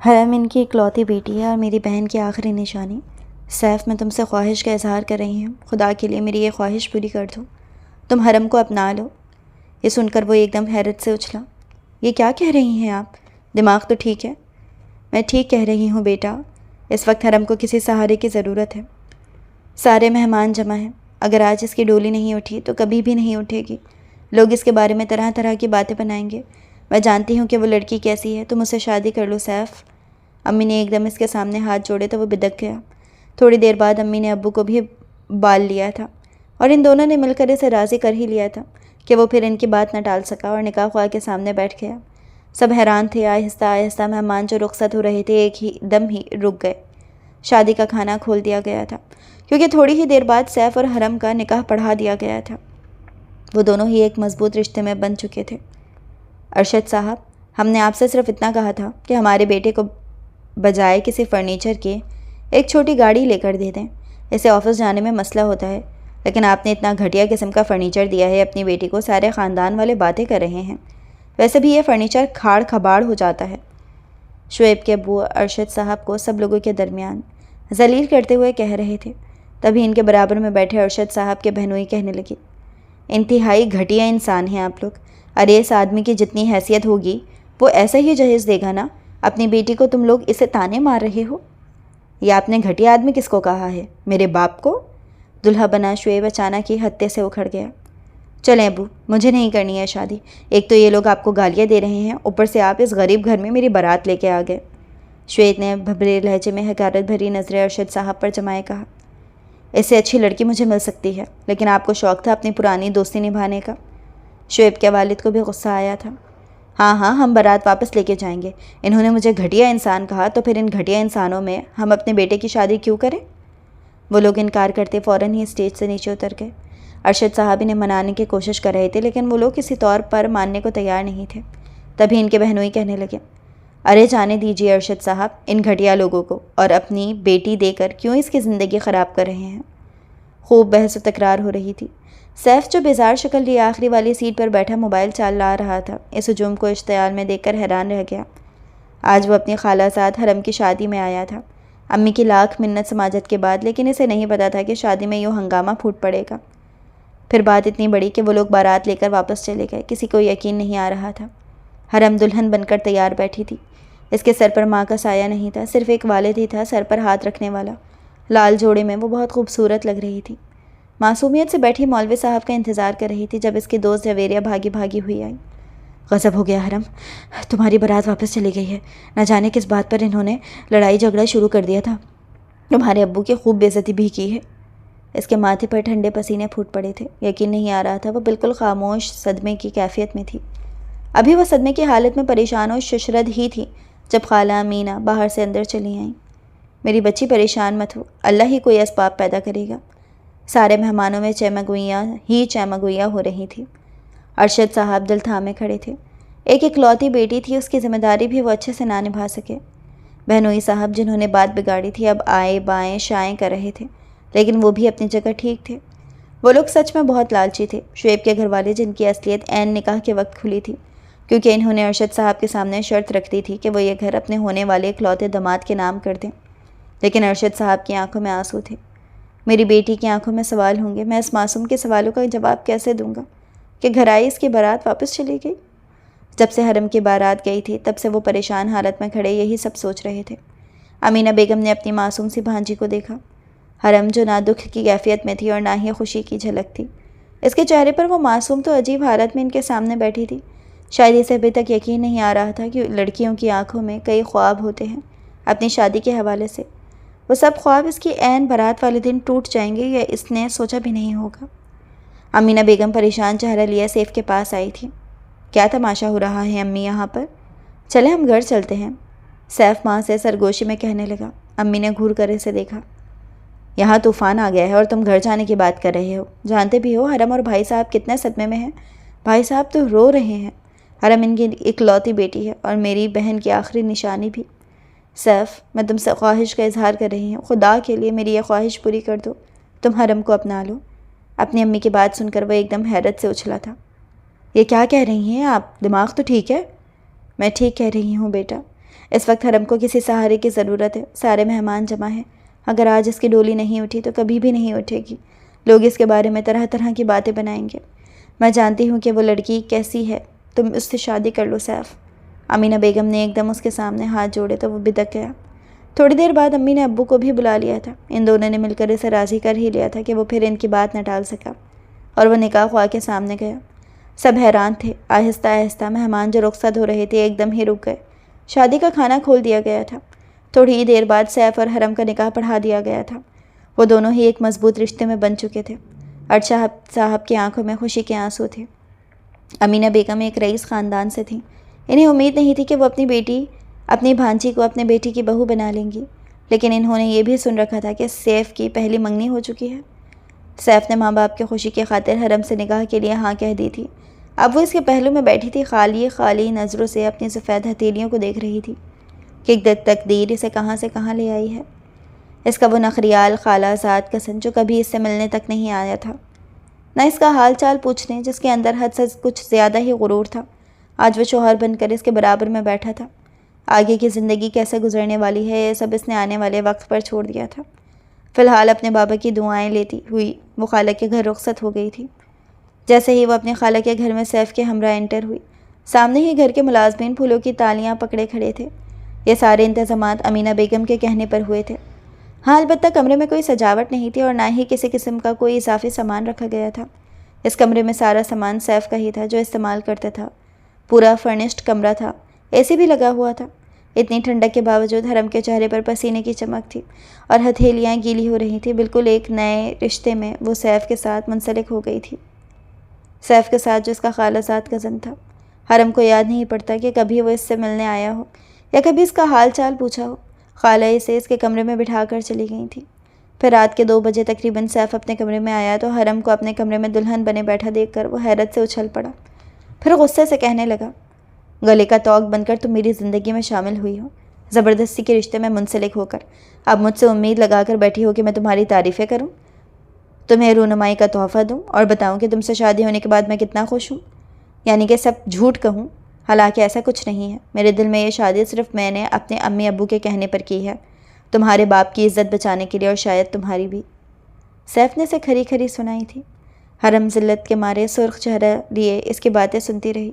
حرم ان کی اکلوتی بیٹی ہے اور میری بہن کی آخری نشانی۔ سیف، میں تم سے خواہش کا اظہار کر رہی ہوں، خدا کے لیے میری یہ خواہش پوری کر دو، تم حرم کو اپنا لو۔ یہ سن کر وہ ایک دم حیرت سے اچھلا۔ یہ کیا کہہ رہی ہیں آپ؟ دماغ تو ٹھیک ہے؟ میں ٹھیک کہہ رہی ہوں بیٹا، اس وقت حرم کو کسی سہارے کی ضرورت ہے۔ سارے مہمان جمع ہیں، اگر آج اس کی ڈولی نہیں اٹھی تو کبھی بھی نہیں اٹھے گی۔ لوگ اس کے بارے میں طرح طرح کی باتیں بنائیں گے۔ میں جانتی ہوں کہ وہ لڑکی کیسی ہے، تم اس سے شادی کر لو سیف۔ امی نے ایک دم اس کے سامنے ہاتھ جوڑے تو وہ بدک گیا۔ تھوڑی دیر بعد امی نے ابو کو بھی بال لیا تھا اور ان دونوں نے مل کر اسے راضی کر ہی لیا تھا کہ وہ پھر ان کی بات نہ ٹال سکا اور نکاح خواہ کے سامنے بیٹھ گیا۔ سب حیران تھے۔ آہستہ آہستہ مہمان جو رخصت ہو رہے تھے ایک ہی دم ہی رک گئے۔ شادی کا کھانا کھول دیا گیا تھا کیونکہ تھوڑی ہی دیر بعد سیف اور حرم کا نکاح پڑھا دیا گیا تھا۔ وہ دونوں ہی ایک مضبوط رشتے میں بن چکے تھے۔ ارشد صاحب، ہم نے آپ سے صرف اتنا کہا تھا کہ ہمارے بیٹے کو بجائے کسی فرنیچر کے ایک چھوٹی گاڑی لے کر دے دیں، اسے آفس جانے میں مسئلہ ہوتا ہے، لیکن آپ نے اتنا گھٹیا قسم کا فرنیچر دیا ہے اپنی بیٹی کو، سارے خاندان والے باتیں کر رہے ہیں، ویسے بھی یہ فرنیچر کھاڑ کھباڑ ہو جاتا ہے۔ شعیب کے ابو ارشد صاحب کو سب لوگوں کے درمیان ذلیل کرتے ہوئے کہہ رہے تھے، تبھی ان کے برابر میں بیٹھے ارشد صاحب کے بہنوئی کہنے لگی، انتہائی گھٹیا انسان ہیں آپ لوگ۔ ارے اس آدمی کی جتنی حیثیت ہوگی وہ ایسا ہی جہیز دے گا نا، اپنی بیٹی کو تم لوگ اسے تانے مار رہے ہو۔ یہ آپ نے گھٹیا آدمی کس کو کہا ہے؟ میرے باپ کو؟ دلہا بنا شعیب اچانک ہی ہتے سے اکھڑ گیا۔ چلیں ابو، مجھے نہیں کرنی ہے شادی، ایک تو یہ لوگ آپ کو گالیاں دے رہے ہیں، اوپر سے آپ اس غریب گھر میں میری بارات لے کے آ گئے۔ شعیب نے بھبرے لہجے میں حقارت بھری نظریں ارشد صاحب پر جمائے کہا، اس سے اچھی لڑکی مجھے مل سکتی ہے، لیکن آپ کو شوق تھا اپنی پرانی دوستی نبھانے کا۔ شعیب کے والد کو بھی غصہ آیا تھا۔ ہاں ہاں، ہم بارات واپس لے کے جائیں گے، انہوں نے مجھے گھٹیا انسان کہا تو پھر ان گھٹیا انسانوں میں ہم اپنے بیٹے کی شادی کیوں کریں؟ وہ لوگ انکار کرتے فوراً ہی اسٹیج سے نیچے اتر گئے۔ ارشد صاحب انہیں منانے کی کوشش کر رہے تھے لیکن وہ لوگ کسی طور پر ماننے کو تیار نہیں تھے۔ تبھی ان کے بہنوئی کہنے لگے، ارے جانے دیجیے ارشد صاحب ان گھٹیا لوگوں کو، اور اپنی بیٹی دے کر کیوں اس کی زندگی خراب کر رہے ہیں؟ خوب بحث و تکرار ہو رہی تھی۔ سیف جو بیزار شکل لیے آخری والی سیٹ پر بیٹھا موبائل چلا رہا تھا، اس ہجوم کو اشتعال میں دیکھ کر حیران رہ گیا۔ آج وہ اپنی خالہ زاد حرم کی شادی میں آیا تھا، امی کی لاکھ منت سماجت کے بعد، لیکن اسے نہیں پتا تھا کہ شادی میں یوں ہنگامہ پھوٹ پڑے گا۔ پھر بات اتنی بڑی کہ وہ لوگ بارات لے کر واپس چلے گئے، کسی کو یقین نہیں آ رہا تھا۔ حرم دلہن بن کر تیار بیٹھی تھی، اس کے سر پر ماں کا سایہ نہیں تھا، صرف ایک والد ہی تھا سر پر ہاتھ رکھنے والا۔ لال جوڑے میں وہ بہت خوبصورت لگ رہی تھی۔ معصومیت سے بیٹھی مولوی صاحب کا انتظار کر رہی تھی جب اس کی دوست جویریہ بھاگی بھاگی ہوئی آئی۔ غضب ہو گیا حرم، تمہاری بارات واپس چلی گئی ہے، نہ جانے کس بات پر انہوں نے لڑائی جھگڑا شروع کر دیا تھا، تمہارے ابو کی خوب بے عزتی بھی کی ہے۔ اس کے ماتھے پر ٹھنڈے پسینے پھوٹ پڑے تھے، یقین نہیں آ رہا تھا، وہ بالکل خاموش صدمے کی کیفیت میں تھی۔ ابھی وہ صدمے کی حالت میں پریشان و ششرد ہی تھی جب خالہ امینہ باہر سے اندر چلی آئیں۔ میری بچی پریشان مت ہو، اللہ ہی کوئی اسباب پیدا کرے گا۔ سارے مہمانوں میں چیمگوئیاں ہو رہی تھی۔ ارشد صاحب دل تھامے کھڑے تھے، ایک اکلوتی بیٹی تھی، اس کی ذمہ داری بھی وہ اچھے سے نہ نبھا سکے۔ بہنوئی صاحب جنہوں نے بات بگاڑی تھی اب آئیں بائیں شائیں کر رہے تھے، لیکن وہ بھی اپنی جگہ ٹھیک تھے۔ وہ لوگ سچ میں بہت لالچی تھے، شعیب کے گھر والے جن کی اصلیت عین نکاح کے وقت کھلی تھی، کیونکہ انہوں نے ارشد صاحب کے سامنے شرط رکھ دی تھی کہ وہ یہ گھر اپنے ہونے والے اکلوتے داماد کے نام کر دیں، لیکن ارشد صاحب کی آنکھوں میں آنسو تھے۔ میری بیٹی کی آنکھوں میں سوال ہوں گے، میں اس معصوم کے سوالوں کا جواب کیسے دوں گا کہ گھر آئی اس کی بارات واپس چلی گئی؟ جب سے حرم کی بارات گئی تھی تب سے وہ پریشان حالت میں کھڑے یہی سب سوچ رہے تھے۔ امینہ بیگم نے اپنی معصوم سی بھانجی کو دیکھا۔ حرم جو نہ دکھ کی کیفیت میں تھی اور نہ ہی خوشی کی جھلک تھی، اس کے چہرے پر وہ معصوم تو عجیب حالت میں ان کے سامنے بیٹھی تھی۔ شاید اسے ابھی تک یقین نہیں آ رہا تھا کہ لڑکیوں کی آنکھوں میں کئی خواب ہوتے ہیں اپنی شادی کے حوالے سے۔ وہ سب خواب اس کی عین بارات والے دن ٹوٹ جائیں گے، یہ اس نے سوچا بھی نہیں ہوگا۔ امینہ بیگم پریشان چہرہ لیے سیف کے پاس آئی تھی۔ کیا تماشا ہو رہا ہے امی یہاں پر؟ چلے ہم گھر چلتے ہیں، سیف ماں سے سرگوشی میں کہنے لگا۔ امی نے گھور کر اسے دیکھا۔ یہاں طوفان آ گیا ہے اور تم گھر جانے کی بات کر رہے ہو، جانتے بھی ہو حرم اور بھائی صاحب کتنے صدمے میں ہیں، بھائی صاحب تو رو رہے ہیں، حرم ان کی اکلوتی بیٹی ہے اور میری بہن کی آخری نشانی بھی۔ سیف، میں تم سے خواہش کا اظہار کر رہی ہوں، خدا کے لیے میری یہ خواہش پوری کر دو، تم حرم کو اپنا لو۔ اپنی امی کی بات سن کر وہ ایک دم حیرت سے اچھلا تھا۔ یہ کیا کہہ رہی ہیں آپ؟ دماغ تو ٹھیک ہے؟ میں ٹھیک کہہ رہی ہوں بیٹا، اس وقت حرم کو کسی سہارے کی ضرورت ہے، سارے مہمان جمع ہیں، اگر آج اس کی ڈولی نہیں اٹھی تو کبھی بھی نہیں اٹھے گی، لوگ اس کے بارے میں طرح طرح کی باتیں بنائیں گے۔ میں جانتی ہوں کہ وہ لڑکی کیسی ہے، تم اس سے شادی کر لو سیف۔ امینہ بیگم نے ایک دم اس کے سامنے ہاتھ جوڑے تو وہ بدک گیا۔ تھوڑی دیر بعد امی نے ابو کو بھی بلا لیا تھا، ان دونوں نے مل کر اسے راضی کر ہی لیا تھا کہ وہ پھر ان کی بات نہ ٹال سکا، اور وہ نکاح خواہ کے سامنے گیا۔ سب حیران تھے، آہستہ آہستہ مہمان جو رخصت ہو رہے تھے ایک دم ہی رک گئے۔ شادی کا کھانا کھول دیا گیا تھا۔ تھوڑی ہی دیر بعد سیف اور حرم کا نکاح پڑھا دیا گیا تھا۔ وہ دونوں ہی ایک مضبوط رشتے میں بن چکے تھے۔ ارشد صاحب کی آنکھوں میں خوشی کے آنسو تھے۔ امینہ بیگم ایک رئیس خاندان سے تھیں، انہیں امید نہیں تھی کہ وہ اپنی بھانجی کو اپنے بیٹی کی بہو بنا لیں گی، لیکن انہوں نے یہ بھی سن رکھا تھا کہ سیف کی پہلی منگنی ہو چکی ہے۔ سیف نے ماں باپ کی خوشی کی خاطر حرم سے نکاح کے لیے ہاں کہہ دی تھی۔ اب وہ اس کے پہلو میں بیٹھی تھی، خالی نظروں سے اپنی سفید ہتھیلیوں کو دیکھ رہی تھی کہ تقدیر اسے کہاں سے کہاں لے آئی ہے۔ اس کا وہ نخریال خالہ زاد کسن جو کبھی اس سے ملنے تک نہیں آیا تھا، نہ اس کا حال چال پوچھنے، جس کے اندر حد سے کچھ زیادہ ہی غرور تھا، آج وہ شوہر بن کر اس کے برابر میں بیٹھا تھا۔ آگے کی زندگی کیسے گزرنے والی ہے یہ سب اس نے آنے والے وقت پر چھوڑ دیا تھا۔ فی الحال اپنے بابا کی دعائیں لیتی ہوئی وہ خالہ کے گھر رخصت ہو گئی تھی۔ جیسے ہی وہ اپنے خالہ کے گھر میں سیف کے ہمراہ انٹر ہوئی، سامنے ہی گھر کے ملازمین پھولوں کی تالیاں پکڑے کھڑے تھے۔ یہ سارے انتظامات امینہ بیگم کے کہنے پر ہوئے تھے۔ ہاں، البتہ کمرے میں کوئی سجاوٹ نہیں تھی اور نہ ہی کسی قسم کا کوئی اضافی سامان رکھا گیا تھا۔ اس کمرے میں سارا سامان سیف کا ہی تھا جو استعمال کرتا تھا۔ پورا فرنشڈ کمرہ تھا، اے سی بھی لگا ہوا تھا۔ اتنی ٹھنڈک کے باوجود حرم کے چہرے پر پسینے کی چمک تھی اور ہتھیلیاں گیلی ہو رہی تھیں۔ بالکل ایک نئے رشتے میں وہ سیف کے ساتھ منسلک ہو گئی تھی، سیف کے ساتھ جو اس کا خالہ زاد کزن تھا۔ حرم کو یاد نہیں پڑتا کہ کبھی وہ اس سے ملنے آیا ہو یا کبھی اس کا حال چال پوچھا ہو۔ خالہ اسے اس کے کمرے میں بٹھا کر چلی گئی تھی۔ پھر رات کے 2 بجے تقریباً سیف اپنے کمرے میں آیا تو حرم کو اپنے کمرے میں دلہن بنے بیٹھا دیکھ کر وہ حیرت سے اچھل پڑا۔ پھر غصے سے کہنے لگا، گلے کا توق بن کر تم میری زندگی میں شامل ہوئی ہو، زبردستی کے رشتے میں منسلک ہو کر اب مجھ سے امید لگا کر بیٹھی ہو کہ میں تمہاری تعریفیں کروں، تمہیں رونمائی کا تحفہ دوں اور بتاؤں کہ تم سے شادی ہونے کے بعد میں کتنا خوش ہوں، یعنی کہ سب جھوٹ کہوں۔ حالانکہ ایسا کچھ نہیں ہے، میرے دل میں یہ شادی صرف میں نے اپنے امی ابو کے کہنے پر کی ہے، تمہارے باپ کی عزت بچانے کے لیے اور شاید تمہاری بھی۔ سیف نے اسے کھری کھری سنائی تھی۔ حرم ذلت کے مارے سرخ چہرہ لیے اس کی باتیں سنتی رہی۔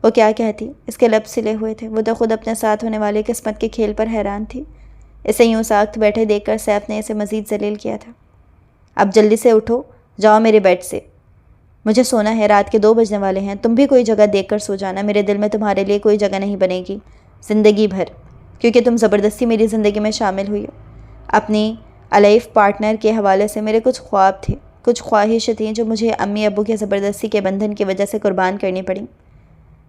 وہ کیا کہتی، اس کے لب سلے ہوئے تھے، وہ تو خود اپنے ساتھ ہونے والے قسمت کے کھیل پر حیران تھی۔ اسے یوں ساکت بیٹھے دیکھ کر سیف نے اسے مزید ذلیل کیا تھا۔ اب جلدی سے اٹھو، جاؤ میرے بیڈ سے، مجھے سونا ہے، رات کے 2 بجنے والے ہیں، تم بھی کوئی جگہ دیکھ کر سو جانا، میرے دل میں تمہارے لیے کوئی جگہ نہیں بنے گی زندگی بھر، کیونکہ تم زبردستی میری زندگی میں شامل ہوئی ہو۔ اپنی الائف پارٹنر کے حوالے سے میرے کچھ خواب تھے، کچھ خواہشیں تھیں جو مجھے امی ابو کے زبردستی کے بندھن کی وجہ سے قربان کرنی پڑیں۔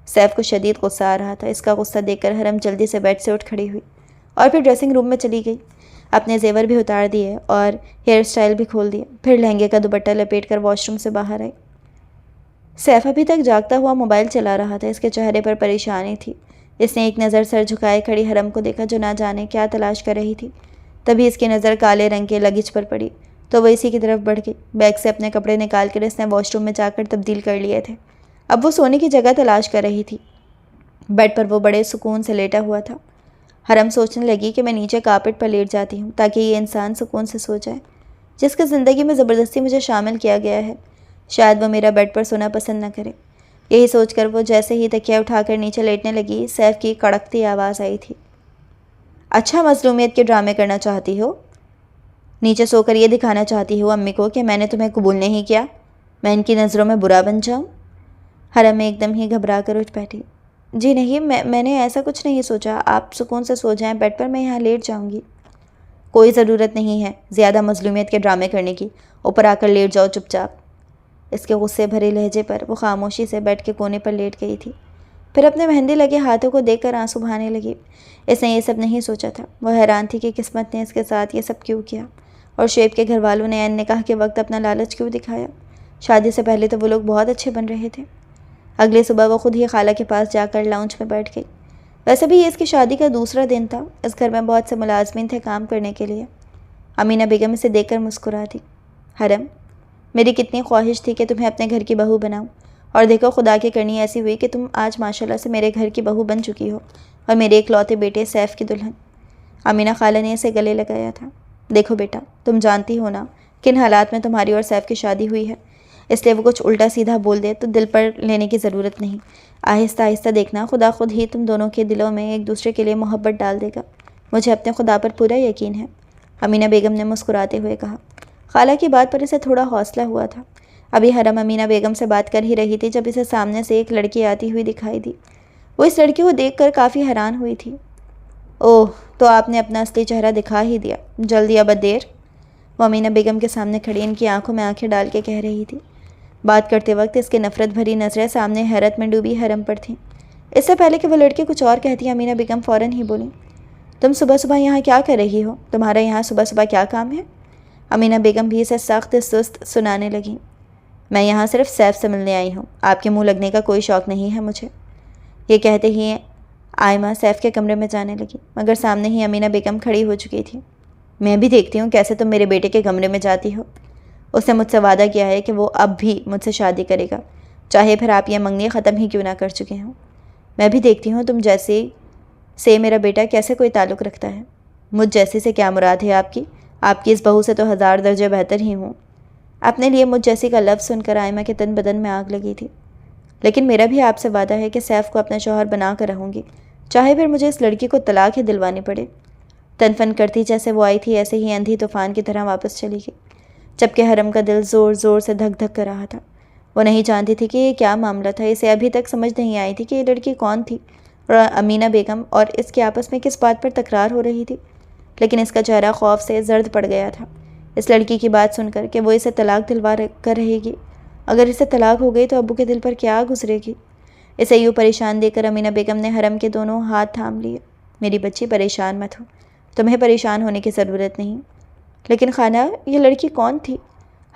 سیف کو شدید غصہ آ رہا تھا۔ اس کا غصہ دیکھ کر حرم جلدی سے بیڈ سے اٹھ کھڑی ہوئی اور پھر ڈریسنگ روم میں چلی گئی۔ اپنے زیور بھی اتار دیے اور ہیئر سٹائل بھی کھول دیا، پھر لہنگے کا دوپٹہ لپیٹ کر واش روم سے باہر آئی۔ سیف ابھی تک جاگتا ہوا موبائل چلا رہا تھا، اس کے چہرے پر پریشانی تھی۔ اس نے ایک نظر سر جھکائے کھڑی حرم کو دیکھا جو نہ جانے کیا تلاش کر رہی تھی۔ تبھی اس کی نظر کالے رنگ کے لگیج پر پڑی تو وہ اسی کی طرف بڑھ گئی۔ بیگ سے اپنے کپڑے نکال کر اس نے واش روم میں جا کر تبدیل کر لیے تھے۔ اب وہ سونے کی جگہ تلاش کر رہی تھی۔ بیڈ پر وہ بڑے سکون سے لیٹا ہوا تھا۔ حرم سوچنے لگی کہ میں نیچے کارپٹ پر لیٹ جاتی ہوں تاکہ یہ انسان سکون سے سو جائے جس کی زندگی میں زبردستی مجھے شامل کیا گیا ہے، شاید وہ میرا بیڈ پر سونا پسند نہ کرے۔ یہی سوچ کر وہ جیسے ہی تکیہ اٹھا کر نیچے لیٹنے لگی، سیف کی کڑکتی آواز آئی تھی، اچھا مظلومیت کے ڈرامے کرنا چاہتی ہو؟ نیچے سو کر یہ دکھانا چاہتی ہو امی کو کہ میں نے تمہیں قبول نہیں کیا، میں ان کی نظروں میں برا بن جاؤں؟ حرم ایک دم ہی گھبرا کر اٹھ بیٹھی۔ جی نہیں، میں نے ایسا کچھ نہیں سوچا، آپ سکون سے سو جائیں بیڈ پر، میں یہاں لیٹ جاؤں گی۔ کوئی ضرورت نہیں ہے زیادہ مظلومیت کے ڈرامے کرنے کی، اوپر آ کر لیٹ جاؤ چپ چاپ۔ اس کے غصے بھرے لہجے پر وہ خاموشی سے بیڈ کے کونے پر لیٹ گئی تھی، پھر اپنے مہندی لگے ہاتھوں کو دیکھ کر آنسو بہانے لگی۔ اس نے یہ سب نہیں سوچا تھا، وہ حیران تھی کہ قسمت نے اس کے ساتھ یہ سب کیوں کیا، اور شعیب کے گھر والوں نے عین نکاح کے وقت اپنا لالچ کیوں دکھایا۔ شادی سے پہلے تو وہ لوگ بہت اچھے بن رہے تھے۔ اگلی صبح وہ خود ہی خالہ کے پاس جا کر لاؤنج میں بیٹھ گئی۔ ویسے بھی یہ اس کی شادی کا دوسرا دن تھا، اس گھر میں بہت سے ملازمین تھے کام کرنے کے لیے۔ امینہ بیگم اسے دیکھ کر مسکرا دی۔ حرم، میری کتنی خواہش تھی کہ تمہیں اپنے گھر کی بہو بناؤں، اور دیکھو خدا کی کرنی ایسی ہوئی کہ تم آج ماشاءاللہ سے میرے گھر کی بہو بن چکی ہو اور میرے اکلوتے بیٹے سیف کی دلہن۔ امینہ خالہ نے اسے گلے لگایا تھا۔ دیکھو بیٹا، تم جانتی ہو نا کن حالات میں تمہاری اور سیف کی شادی ہوئی ہے، اس لیے وہ کچھ الٹا سیدھا بول دے تو دل پر لینے کی ضرورت نہیں۔ آہستہ آہستہ دیکھنا خدا خود ہی تم دونوں کے دلوں میں ایک دوسرے کے لیے محبت ڈال دے گا۔ مجھے اپنے خدا پر پورا یقین ہے، امینہ بیگم نے مسکراتے ہوئے کہا۔ خالہ کی بات پر اسے تھوڑا حوصلہ ہوا تھا۔ ابھی حرم امینہ بیگم سے بات کر ہی رہی تھی جب اسے سامنے سے ایک لڑکی آتی ہوئی دکھائی دی۔ وہ اس لڑکی کو دیکھ کر کافی حیران ہوئی تھی۔ اوہ، تو آپ نے اپنا اصلی چہرہ دکھا ہی دیا، جلدی اب دیر۔ وہ امینہ بیگم کے سامنے کھڑی ان کی آنکھوں میں آنکھیں ڈال کے کہہ رہی تھی۔ بات کرتے وقت اس کے نفرت بھری نظریں سامنے حیرت میں ڈوبی حرم پر تھیں۔ اس سے پہلے کہ وہ لڑکی کچھ اور کہتی امینہ بیگم فوراً ہی بولیں، تم صبح صبح یہاں کیا کر رہی ہو؟ تمہارا یہاں صبح صبح کیا کام ہے؟ امینہ بیگم بھی اسے سخت سست سنانے لگیں۔ میں یہاں صرف سیف سے ملنے آئی ہوں، آپ کے منہ لگنے کا کوئی شوق نہیں ہے مجھے۔ یہ کہتے ہی آئمہ سیف کے کمرے میں جانے لگی، مگر سامنے ہی امینہ بیگم کھڑی ہو چکی تھی۔ میں بھی دیکھتی ہوں کیسے تم میرے بیٹے کے کمرے میں جاتی ہو۔ اس نے مجھ سے وعدہ کیا ہے کہ وہ اب بھی مجھ سے شادی کرے گا، چاہے پھر آپ یہ منگنی ختم ہی کیوں نہ کر چکے ہوں۔ میں بھی دیکھتی ہوں تم جیسے سے میرا بیٹا کیسے کوئی تعلق رکھتا ہے۔ مجھ جیسی سے کیا مراد ہے آپ کی؟ آپ کی اس بہو سے تو 1000 درجے بہتر ہی ہوں۔ اپنے لیے مجھ جیسی کا لفظ سن کر آئمہ کے تن بدن میں آگ لگی تھی۔ لیکن میرا بھی آپ سے وعدہ ہے کہ سیف کو اپنا شوہر بنا کر رہوں گی، چاہے پھر مجھے اس لڑکی کو طلاق ہی دلوانی پڑے۔ تن فن کرتی جیسے وہ آئی تھی ایسے ہی اندھی طوفان کی طرح واپس چلی گئی، جبکہ حرم کا دل زور زور سے دھک دھک کر رہا تھا۔ وہ نہیں جانتی تھی کہ یہ کیا معاملہ تھا، اسے ابھی تک سمجھ نہیں آئی تھی کہ یہ لڑکی کون تھی اور امینہ بیگم اور اس کے آپس میں کس بات پر تکرار ہو رہی تھی۔ لیکن اس کا چہرہ خوف سے زرد پڑ گیا تھا اس لڑکی کی بات سن کر کہ وہ اسے طلاق دلوا کر رہے گی۔ اگر اسے طلاق ہو گئی تو ابو کے دل پر کیا گزرے گی؟ اسے یوں پریشان دیکھ کر امینہ بیگم نے حرم کے دونوں ہاتھ تھام لیے۔ میری بچی پریشان مت ہو، تمہیں پریشان ہونے کی ضرورت نہیں۔ لیکن خانہ، یہ لڑکی کون تھی؟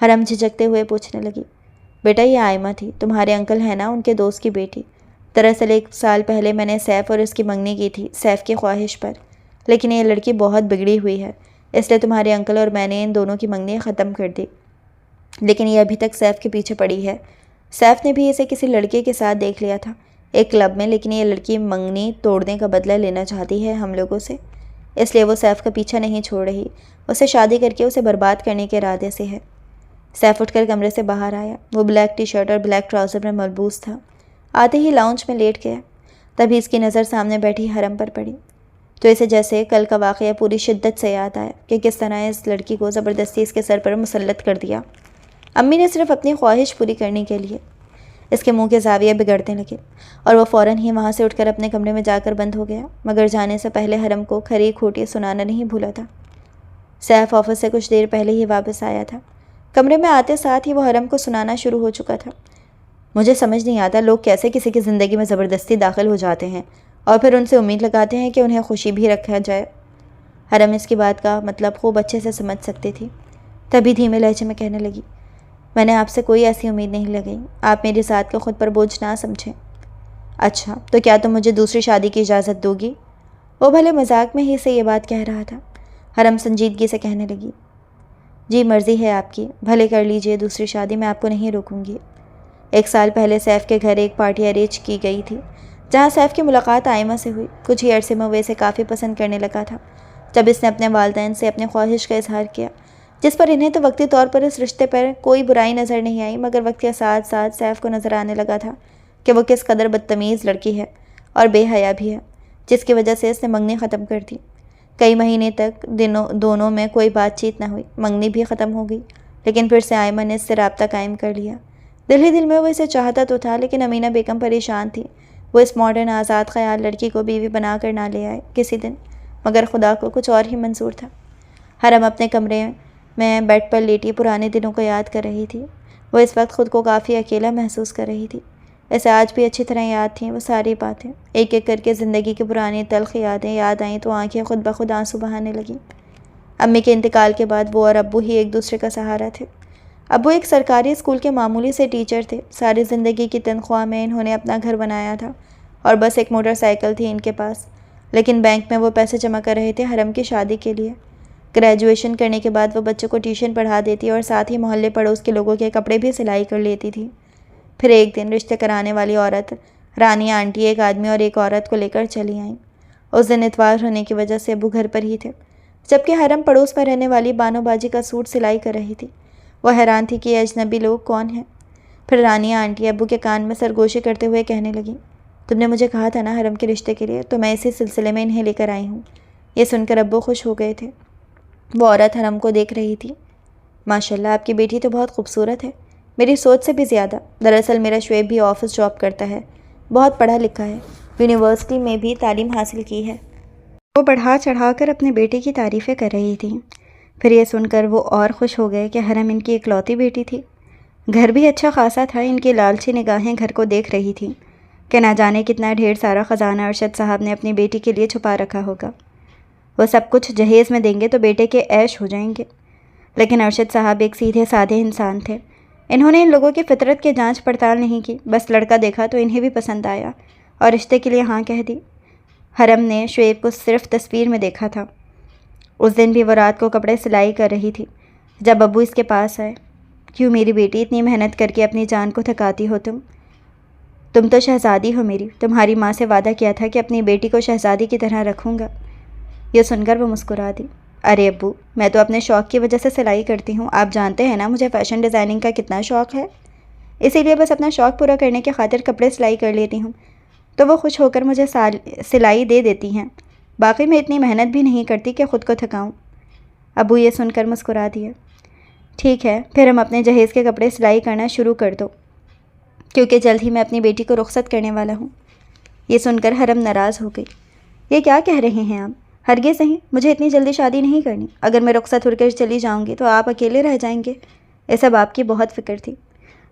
حرم جھجکتے ہوئے پوچھنے لگی۔ بیٹا، یہ آئمہ تھی، تمہارے انکل ہیں نا، ان کے دوست کی بیٹی۔ دراصل 1 سال پہلے میں نے سیف اور اس کی منگنی کی تھی، سیف کی خواہش پر، لیکن یہ لڑکی بہت بگڑی ہوئی ہے، اس لیے تمہارے انکل اور میں نے ان دونوں کی منگنی ختم کر دی۔ لیکن یہ ابھی تک سیف کے پیچھے پڑی ہے۔ سیف نے بھی اسے کسی لڑکے کے ساتھ دیکھ لیا تھا ایک کلب میں، لیکن یہ لڑکی منگنی توڑنے کا بدلہ لینا چاہتی ہے ہم لوگوں سے، اس لیے وہ سیف کا پیچھا نہیں چھوڑ رہی، اسے شادی کر کے اسے برباد کرنے کے ارادے سے ہے۔ سیف اٹھ کر کمرے سے باہر آیا۔ وہ بلیک ٹی شرٹ اور بلیک ٹراؤزر میں ملبوس تھا۔ آتے ہی لاؤنج میں لیٹ گیا۔ تبھی اس کی نظر سامنے بیٹھی حرم پر پڑی تو اسے جیسے کل کا واقعہ پوری شدت سے یاد آیا کہ کس طرح اس لڑکی کو زبردستی اس کے سر پر مسلط کر دیا۔ امی نے صرف اپنی خواہش پوری کرنے کے لیے۔ اس کے منہ کے زاویے بگڑنے لگے اور وہ فوراً ہی وہاں سے اٹھ کر اپنے کمرے میں جا کر بند ہو گیا، مگر جانے سے پہلے حرم کو کھری کھوٹی سنانا نہیں بھولا تھا۔ سیف آفس سے کچھ دیر پہلے ہی واپس آیا تھا۔ کمرے میں آتے ساتھ ہی وہ حرم کو سنانا شروع ہو چکا تھا۔ مجھے سمجھ نہیں آتا لوگ کیسے کسی کی زندگی میں زبردستی داخل ہو جاتے ہیں اور پھر ان سے امید لگاتے ہیں کہ انہیں خوشی بھی رکھا جائے۔ حرم اس کی بات کا مطلب خوب اچھے سے سمجھ سکتی تھی، تبھی دھیمے لہجے میں کہنے لگی، میں نے آپ سے کوئی ایسی امید نہیں لگائی، آپ میری ذات کو خود پر بوجھ نہ سمجھیں۔ اچھا، تو کیا تم مجھے دوسری شادی کی اجازت دو گی؟ وہ بھلے مذاق میں ہی سے یہ بات کہہ رہا تھا۔ حرم سنجیدگی سے کہنے لگی، جی مرضی ہے آپ کی، بھلے کر لیجئے دوسری شادی، میں آپ کو نہیں روکوں گی۔ 1 سال پہلے سیف کے گھر ایک پارٹی ارینج کی گئی تھی جہاں سیف کی ملاقات آئمہ سے ہوئی۔ کچھ ہی عرصے میں وہ اسے کافی پسند کرنے لگا تھا۔ جب اس نے اپنے والدین سے اپنی خواہش کا اظہار کیا، جس پر انہیں تو وقتی طور پر اس رشتے پر کوئی برائی نظر نہیں آئی، مگر وقت کے ساتھ ساتھ سیف کو نظر آنے لگا تھا کہ وہ کس قدر بدتمیز لڑکی ہے اور بے حیا بھی ہے، جس کی وجہ سے اس نے منگنی ختم کر دی۔ کئی مہینے تک دونوں میں کوئی بات چیت نہ ہوئی، منگنی بھی ختم ہو گئی، لیکن پھر سے آئمہ نے اس سے رابطہ قائم کر لیا۔ دل ہی دل میں وہ اسے چاہتا تو تھا، لیکن امینہ بیگم پریشان تھی۔ وہ اس ماڈرن آزاد خیال لڑکی کو بیوی بنا کر نہ لے آئے کسی دن، مگر خدا کو کچھ اور ہی منظور تھا۔ حرم اپنے کمرے میں بیڈ پر لیٹی پرانے دنوں کو یاد کر رہی تھی۔ وہ اس وقت خود کو کافی اکیلا محسوس کر رہی تھی۔ اسے آج بھی اچھی طرح یاد تھیں وہ ساری باتیں۔ ایک ایک کر کے زندگی کی پرانی تلخ یادیں یاد آئیں تو آنکھیں خود بخود آنسو بہانے لگیں۔ امی کے انتقال کے بعد وہ اور ابو ہی ایک دوسرے کا سہارا تھے۔ ابو ایک سرکاری اسکول کے معمولی سے ٹیچر تھے۔ ساری زندگی کی تنخواہ میں انہوں نے اپنا گھر بنایا تھا اور بس ایک موٹر سائیکل تھی ان کے پاس، لیکن بینک میں وہ پیسے جمع کر رہے تھے حرم کی شادی کے لیے۔ گریجویشن کرنے کے بعد وہ بچوں کو ٹیوشن پڑھا دیتی اور ساتھ ہی محلے پڑوس کے لوگوں کے کپڑے بھی سلائی کر لیتی تھی۔ پھر ایک دن رشتے کرانے والی عورت رانیہ آنٹی ایک آدمی اور ایک عورت کو لے کر چلی آئیں۔ اس دن اتوار ہونے کی وجہ سے ابو گھر پر ہی تھے، جبکہ حرم پڑوس میں رہنے والی بانو باجی کا سوٹ سلائی کر رہی تھی۔ وہ حیران تھی کہ یہ اجنبی لوگ کون ہیں۔ پھر رانیہ آنٹی ابو کے کان میں سرگوشی کرتے ہوئے کہنے لگیں، تم نے مجھے کہا تھا نا حرم کے رشتے کے لیے، تو میں اسی سلسلے میں انہیں لے کر آئی ہوں۔ یہ سن کر ابو خوش ہو گئے تھے۔ وہ عورت حرم کو دیکھ رہی تھی۔ ماشاءاللہ آپ کی بیٹی تو بہت خوبصورت ہے، میری سوچ سے بھی زیادہ۔ دراصل میرا شعیب بھی آفس جاب کرتا ہے، بہت پڑھا لکھا ہے، یونیورسٹی میں بھی تعلیم حاصل کی ہے۔ وہ بڑھا چڑھا کر اپنے بیٹے کی تعریفیں کر رہی تھیں۔ پھر یہ سن کر وہ اور خوش ہو گئے کہ حرم ان کی اکلوتی بیٹی تھی۔ گھر بھی اچھا خاصا تھا، ان کی لالچی نگاہیں گھر کو دیکھ رہی تھیں کہ نہ جانے کتنا ڈھیر سارا خزانہ ارشد صاحب نے اپنی بیٹی کے لیے چھپا رکھا ہوگا۔ وہ سب کچھ جہیز میں دیں گے تو بیٹے کے عیش ہو جائیں گے۔ لیکن ارشد صاحب ایک سیدھے سادے انسان تھے۔ انہوں نے ان لوگوں کی فطرت کی جانچ پڑتال نہیں کی، بس لڑکا دیکھا تو انہیں بھی پسند آیا اور رشتے کے لیے ہاں کہہ دی۔ حرم نے شعیب کو صرف تصویر میں دیکھا تھا۔ اس دن بھی وہ رات کو کپڑے سلائی کر رہی تھی جب ابو اس کے پاس آئے۔ کیوں میری بیٹی اتنی محنت کر کے اپنی جان کو تھکاتی ہو تم تو شہزادی ہو میری، تمہاری ماں سے وعدہ کیا تھا کہ اپنی بیٹی کو شہزادی کی طرح رکھوں گا۔ یہ سن کر وہ مسکرا دی۔ ارے ابو، میں تو اپنے شوق کی وجہ سے سلائی کرتی ہوں، آپ جانتے ہیں نا مجھے فیشن ڈیزائننگ کا کتنا شوق ہے، اسی لیے بس اپنا شوق پورا کرنے کی خاطر کپڑے سلائی کر لیتی ہوں، تو وہ خوش ہو کر مجھے سلائی دے دیتی ہیں۔ باقی میں اتنی محنت بھی نہیں کرتی کہ خود کو تھکاؤں۔ ابو یہ سن کر مسکرا دیا۔ ٹھیک ہے، پھر ہم اپنے جہیز کے کپڑے سلائی کرنا شروع کر دو، کیونکہ جلد ہی میں اپنی بیٹی کو رخصت کرنے والا ہوں۔ یہ سن کر حرم ناراض ہو گئی۔ یہ کیا کہہ رہے ہیں آپ؟ ہرگز نہیں، مجھے اتنی جلدی شادی نہیں کرنی۔ اگر میں رخصت ہو کر چلی جاؤں گی تو آپ اکیلے رہ جائیں گے، یہ سب آپ کی بہت فکر تھی۔